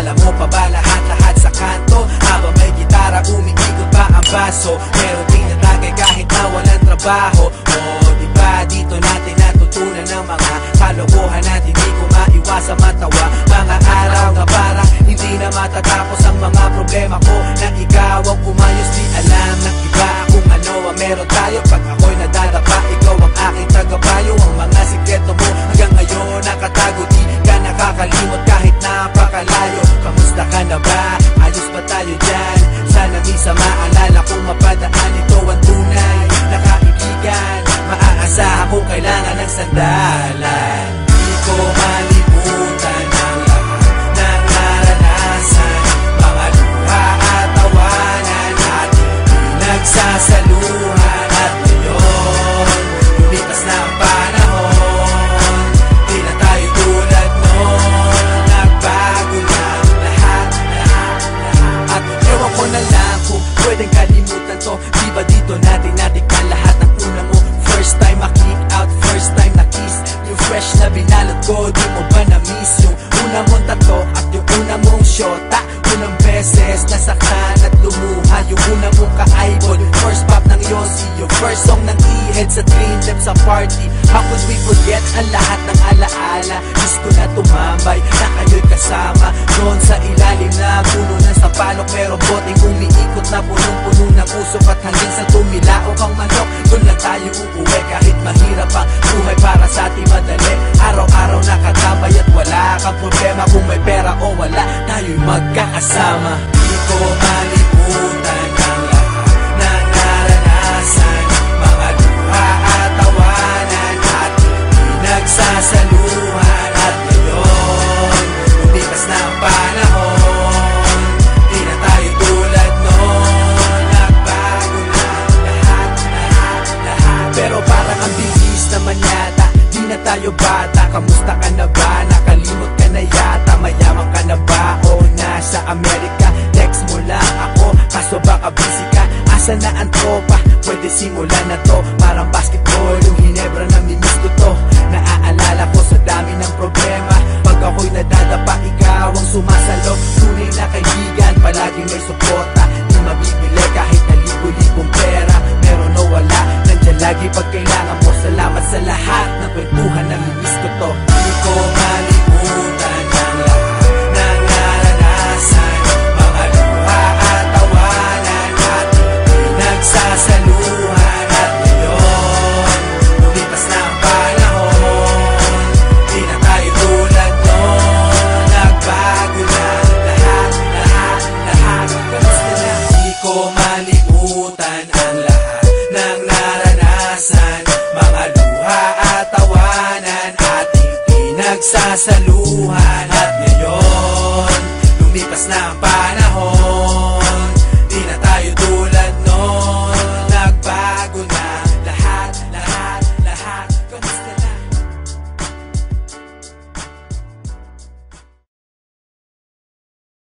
Alam mo pa ba lahat-lahat sa kanto? Habang may gitara, umiikot pa ang baso. Meron din natagay kahit na walang trabaho. Diba dito natin natutunan ng mga kalokohan at hindi ko maiwasang matawa. Mga araw na parang hindi na matatapos ang mga problema ko. Na ikaw ang umayos, di alam ng iba kung ano ang meron tayo. Pag ako'y nadadapa, ikaw ang aking tagapayo. Ang mga sikreto mo hanggang ngayon nakatago, di ka nakakalimot kahit napakalayo. Kamusta ka na ba? Ayos ba tayo dyan? Sana minsan maalala kung mapadaan, ito ang tunay na kaibigan. Maaasahan kung kailangan ng sandalan. Di ko malimutan ang lahat ng naranasan, mga luha at tawanan natin pinagsasaluhan. At ngayon, lumipas na ang panahon, di na tayo tulad noon. Nagbago na ang lahat. At ewan ko na lang kung pwedeng kalimutan to. Di ba dito natin natikman lahat ng una mo? First time ma-kick out, first time na-kiss. Yung fresh na binalot ko, di mo ba na-miss? Yung una mong tato at yung una mong shota. Unang beses nasaktan at lumuha. Yung una mong ka-eyeball, first pop ng Yossi. Yung first song ng E-Head sa Dream Lab sa party. How could we forget ang lahat ng alaala? Miss ko na tumambay na kayo'y kasama doon sa ilalim na puno ng sapalok. Merong boteng umiikot na punong-puno ng usok. At hanggang sa tumilaok ang manok, doon lang tayo uuwi. Kahit mahirap ang buhay, para sa ating madali. Araw-araw nakatabay at wala kang problema. Kung may pera o wala, tayo'y magkakasama. Di ko malimutan ang lahat ng naranasan, mga luha at tawanan natin pinagsasaluhan. At ngayon, lumipas na ang panahon, di na tayo tulad noon. Nagbago na lahat. Pero parang ang bilis naman yata, di na tayo bata. Kamusta ka na ba? Nakalimot ka na yata. Mayaman ka na ba o nasa Amerika? Text mo lang ako, kaso baka busy ka. Asa na ang tropa? Pwede simulan na to. Parang basketball, yung Hinebra na mimiss ko to. Naaalala ko sa dami ng problema. Pag ako'y nadadapa, ikaw ang sumasalo. Tunay na kaibigan, palagi may suporta. Di mabibili kahit na libo-libong pera. Meron o wala, nandyan lagi pag kailangan mo. Salamat sa lahat ng kwentuhan na mimiss ko to. Di ko malimutan ang lahat ng naranasan, mga luha at tawanan natin pinagsasaluhan. At ngayon, lumipas na ang panahon, di na tayo tulad noon. Nagbago na lahat. Kamusta na? Di ko malimutan ang lahat ng naranasan, mga luha at tawanan ating pinagsasaluhan.